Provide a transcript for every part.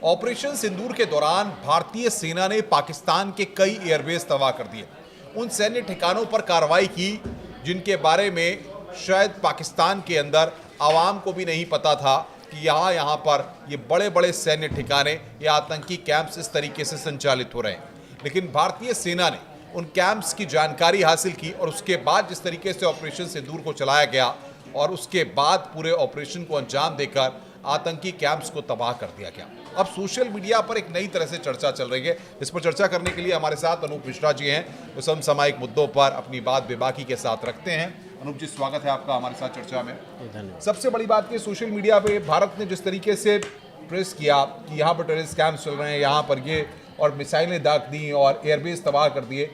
Operation सिंदूर के दौरान भारतीय सेना ने पाकिस्तान के कई एयरबेस तबाह कर दिए। उन सैन्य ठिकानों पर कार्रवाई की जिनके बारे में शायद पाकिस्तान के अंदर आवाम को भी नहीं पता था कि यहाँ पर ये बड़े बड़े सैन्य ठिकाने या आतंकी कैंप्स इस तरीके से संचालित हो रहे हैं। लेकिन भारतीय सेना ने उन कैंप्स की जानकारी हासिल की और उसके बाद जिस तरीके से ऑपरेशन सिंदूर को चलाया गया और उसके बाद पूरे ऑपरेशन को अंजाम देकर आतंकी कैंप्स को तबाह कर दिया गया। अब सोशल मीडिया पर एक नई तरह से चर्चा चल रही है। इस पर चर्चा करने के लिए हमारे साथ अनूप मिश्रा जी हैं, जो समसामयिक मुद्दों पर अपनी बात बेबाकी के साथ रखते हैं। अनूप जी, स्वागत है आपका हमारे साथ चर्चा में। धन्यवाद। सबसे बड़ी बात कि सोशल मीडिया पे भारत ने जिस तरीके से प्रेस किया कि यहाँ पर टेररिस्ट कैंप्स चल रहे हैं, यहाँ पर ये और मिसाइलें दाग दी और एयरबेस तबाह कर दिए,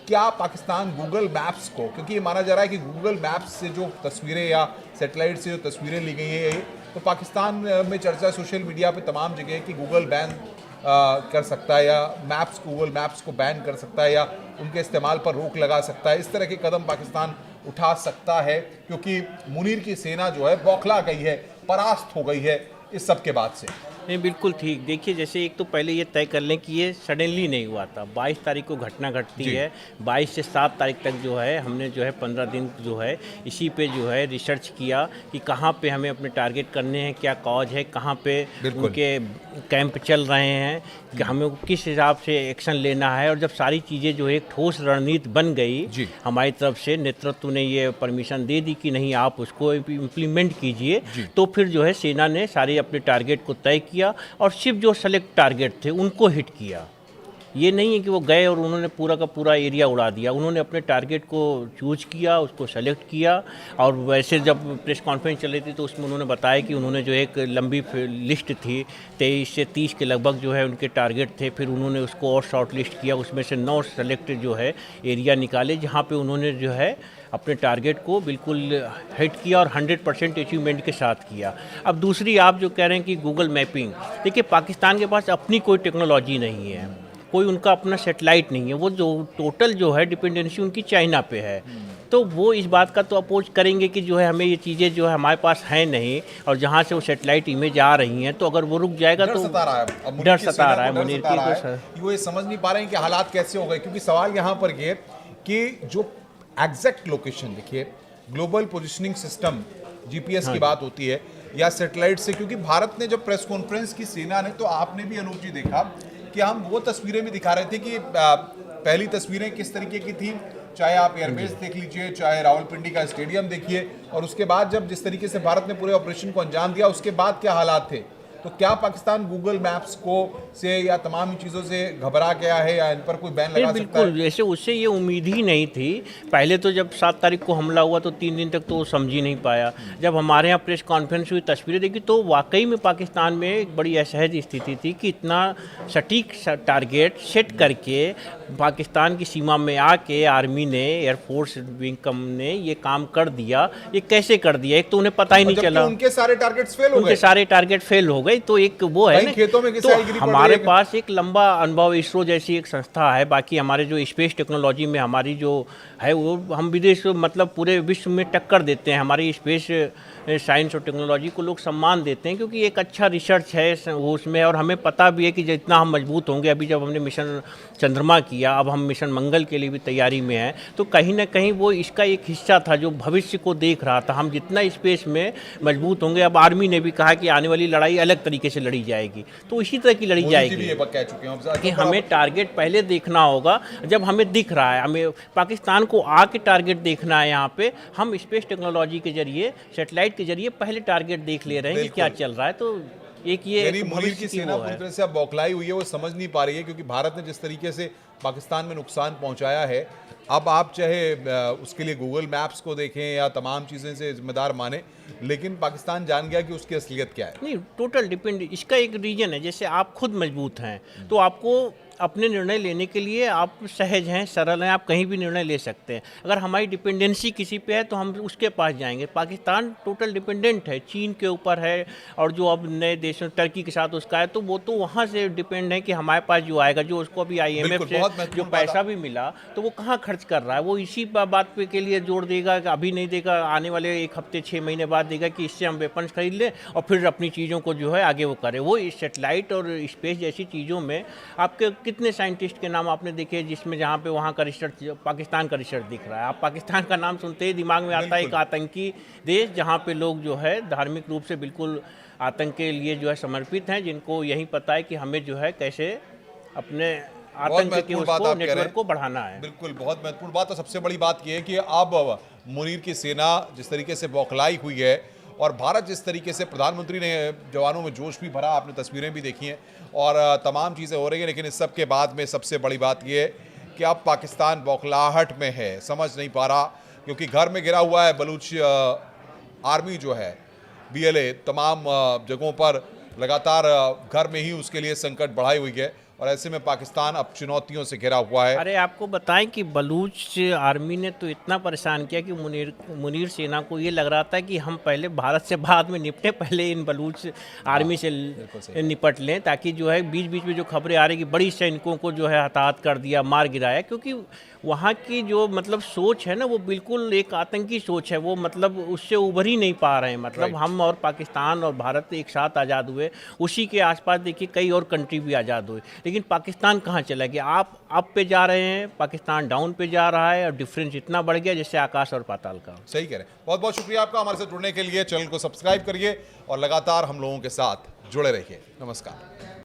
क्या पाकिस्तान गूगल मैप्स को, क्योंकि ये माना जा रहा है कि गूगल मैप्स से जो तस्वीरें या सैटेलाइट से जो तस्वीरें ली गई हैं, तो पाकिस्तान में चर्चा सोशल मीडिया पे तमाम जगह कि गूगल बैन कर सकता है या गूगल मैप्स को बैन कर सकता है या उनके इस्तेमाल पर रोक लगा सकता है। इस तरह के कदम पाकिस्तान उठा सकता है क्योंकि मुनीर की सेना जो है बौखला गई है, परास्त हो गई है इस सब के बाद से। नहीं, बिल्कुल ठीक। देखिए, जैसे एक तो पहले ये तय कर लें कि ये सडनली नहीं हुआ था। 22 तारीख को घटना घटती है, 22 से 7 तारीख तक जो है हमने जो है 15 दिन जो है इसी पे जो है रिसर्च किया कि कहाँ पे हमें अपने टारगेट करने हैं, क्या कॉज है, कहाँ पे उनके कैंप चल रहे हैं, कि हमें किस हिसाब से एक्शन लेना है। और जब सारी चीज़ें जो है एक ठोस रणनीति बन गई हमारी तरफ से, नेतृत्व ने ये परमिशन दे दी कि नहीं आप उसको इम्प्लीमेंट कीजिए, तो फिर जो है सेना ने सारे अपने टारगेट को तय किया और सिर्फ जो सेलेक्ट टारगेट थे उनको हिट किया। ये नहीं है कि वो गए और उन्होंने पूरा का पूरा एरिया उड़ा दिया। उन्होंने अपने टारगेट को चूज किया, उसको सेलेक्ट किया। और वैसे जब प्रेस कॉन्फ्रेंस चल रही थी तो उसमें उन्होंने बताया कि उन्होंने जो एक लंबी लिस्ट थी 23 से 30 के लगभग जो है उनके टारगेट थे, फिर उन्होंने उसको और शॉर्ट लिस्ट किया। उसमें से 9 सेलेक्ट जो है एरिया निकाले जहाँ पर उन्होंने जो है अपने टारगेट को बिल्कुल हिट किया और 100% अचीवमेंट के साथ किया। अब दूसरी आप जो कह रहे हैं कि गूगल मैपिंग, देखिए पाकिस्तान के पास अपनी कोई टेक्नोलॉजी नहीं है, कोई उनका अपना सैटेलाइट नहीं है। वो जो टोटल जो है डिपेंडेंसी उनकी चाइना पे है। तो वो इस बात का तो अपोज करेंगे कि जो है हमें ये चीज़ें जो है हमारे पास हैं नहीं, और जहाँ से वो सैटेलाइट इमेज आ रही हैं तो अगर वो रुक जाएगा तो डर सता रहा है मुनीर की। वो ये समझ नहीं पा रहे हैं कि हालात कैसे हो गए, क्योंकि सवाल यहाँ पर ये कि जो एग्जैक्ट लोकेशन, देखिए ग्लोबल पोजिशनिंग सिस्टम जीपीएस की बात होती है या सैटेलाइट से, क्योंकि भारत ने जब प्रेस कॉन्फ्रेंस की सेना ने, तो आपने भी अनूप जी देखा कि हम वो तस्वीरें भी दिखा रहे थे कि पहली तस्वीरें किस तरीके की थी, चाहे आप एयरबेस देख लीजिए, चाहे रावलपिंडी का स्टेडियम देखिए, और उसके बाद जब जिस तरीके से भारत ने पूरे ऑपरेशन को अंजाम दिया उसके बाद क्या हालात थे। तो क्या पाकिस्तान गूगल मैप्स को से या तमाम चीज़ों से घबरा गया है या इन पर कोई बैन लगा सकता है? बिल्कुल, जैसे उससे ये उम्मीद ही नहीं थी। पहले तो जब 7 तारीख को हमला हुआ तो 3 दिन तक तो वो समझ ही नहीं पाया। जब हमारे यहाँ प्रेस कॉन्फ्रेंस हुई, तस्वीरें देखी, तो वाकई में पाकिस्तान में एक बड़ी असहज स्थिति थी कि इतना सटीक टारगेट सेट करके पाकिस्तान की सीमा में आके आर्मी ने, एयरफोर्स विंग कम ने ये काम कर दिया। ये कैसे कर दिया, एक तो उन्हें पता ही नहीं चला। उनके सारे टारगेट्स फेल हो गए, उनके सारे टारगेट फेल हो गए। तो एक वो है ना, खेतों में तो हमारे पास एक लंबा अनुभव, इसरो जैसी एक संस्था है, बाकी हमारे जो स्पेस टेक्नोलॉजी में हमारी जो है वो हम विदेश मतलब पूरे विश्व में टक्कर देते हैं। हमारी स्पेस साइंस और टेक्नोलॉजी को लोग सम्मान देते हैं क्योंकि एक अच्छा रिसर्च है वो उसमें, और हमें पता भी है कि जितना हम मजबूत होंगे, अभी जब हमने मिशन चंद्रमा किया, अब हम मिशन मंगल के लिए भी तैयारी में हैं, तो कहीं ना कहीं वो इसका एक हिस्सा था जो भविष्य को देख रहा था। हम जितना स्पेस में मजबूत होंगे, अब आर्मी ने भी कहा कि आने वाली लड़ाई अलग तरीके से लड़ी जाएगी, तो इसी तरह की लड़ी जाएगी कि हमें टारगेट पहले देखना होगा। जब हमें दिख रहा है, हमें पाकिस्तान को आके टारगेट देखना है, यहाँ पे हम स्पेस टेक्नोलॉजी के जरिए, सैटेलाइट के जरिए पहले टारगेट देख ले रहे हैं कि क्या चल रहा है। तो एक ये मुनीर की सेना पूरी तरह से अब बौखलाई हुई है, वो समझ नहीं पा रही है क्योंकि भारत ने जिस तरीके से पाकिस्तान में नुकसान पहुंचाया है। अब आप चाहे उसके लिए गूगल मैप्स को देखें या तमाम चीज़ें से जिम्मेदार माने, लेकिन पाकिस्तान जान गया कि उसकी असलियत क्या है। नहीं, टोटल डिपेंड, इसका एक रीजन है। जैसे आप खुद मजबूत हैं तो आपको अपने निर्णय लेने के लिए आप सहज हैं, सरल हैं, आप कहीं भी निर्णय ले सकते हैं। अगर हमारी डिपेंडेंसी किसी पे है तो हम उसके पास जाएंगे। पाकिस्तान टोटल डिपेंडेंट है, चीन के ऊपर है, और जो अब नए देशों टर्की के साथ उसका है, तो वो तो वहाँ से डिपेंड है कि हमारे पास जो आएगा, जो उसको अभी IMF से महत्वपूर्ण जो पैसा भी मिला तो वो कहाँ खर्च कर रहा है, वो इसी बात पे के लिए जोड़ देगा कि अभी नहीं देगा, आने वाले 1 हफ्ते 6 महीने बाद देगा कि इससे हम वेपन्स खरीद लें और फिर अपनी चीज़ों को जो है आगे वो करे। वो इस सेटेलाइट और स्पेस जैसी चीज़ों में आपके कितने साइंटिस्ट के नाम आपने देखे जिसमें जहाँ पे वहाँ का रिसर्च, पाकिस्तान का रिसर्च दिख रहा है। आप पाकिस्तान का नाम सुनते ही दिमाग में आता है एक आतंकी देश जहाँ पे लोग जो है धार्मिक रूप से बिल्कुल आतंक के लिए जो है समर्पित हैं, जिनको यही पता है कि हमें जो है कैसे अपने आतंक के उसको नेटवर्क को बढ़ाना है। बिल्कुल, बहुत महत्वपूर्ण बात। और सबसे बड़ी बात यह है कि अब मुनीर की सेना जिस तरीके से बौखलाई हुई है और भारत जिस तरीके से, प्रधानमंत्री ने जवानों में जोश भी भरा, आपने तस्वीरें भी देखी हैं और तमाम चीज़ें हो रही हैं, लेकिन इस सब के बाद में सबसे बड़ी बात यह है कि अब पाकिस्तान बौखलाहट में है, समझ नहीं पा रहा, क्योंकि घर में गिरा हुआ है बलूच आर्मी जो है, BLA तमाम जगहों पर लगातार घर में ही उसके लिए संकट बढ़ाई हुई है और ऐसे में पाकिस्तान अब चुनौतियों से घिरा हुआ है। अरे आपको बताएं कि बलूच आर्मी ने तो इतना परेशान किया कि मुनीर सेना को ये लग रहा था कि हम पहले भारत से बाद में निपटे, पहले इन बलूच आर्मी से निपट लें, ताकि जो है बीच बीच में जो खबरें आ रही कि बड़ी सैनिकों को जो है हताहत कर दिया, मार गिराया, क्योंकि वहाँ की जो मतलब सोच है ना वो बिल्कुल एक आतंकी सोच है। वो मतलब उससे उभर ही नहीं पा रहे हैं। मतलब हम और पाकिस्तान और भारत एक साथ आज़ाद हुए, उसी के आसपास देखिए कई और कंट्री भी आज़ाद हुए, लेकिन पाकिस्तान कहाँ चला गया? आप अप पे जा रहे हैं, पाकिस्तान डाउन पे जा रहा है और डिफरेंस इतना बढ़ गया जैसे आकाश और पाताल का। सही कह रहे हैं। बहुत बहुत शुक्रिया आपका हमारे साथ जुड़ने के लिए। चैनल को सब्सक्राइब करिए और लगातार हम लोगों के साथ जुड़े रहिए। नमस्कार।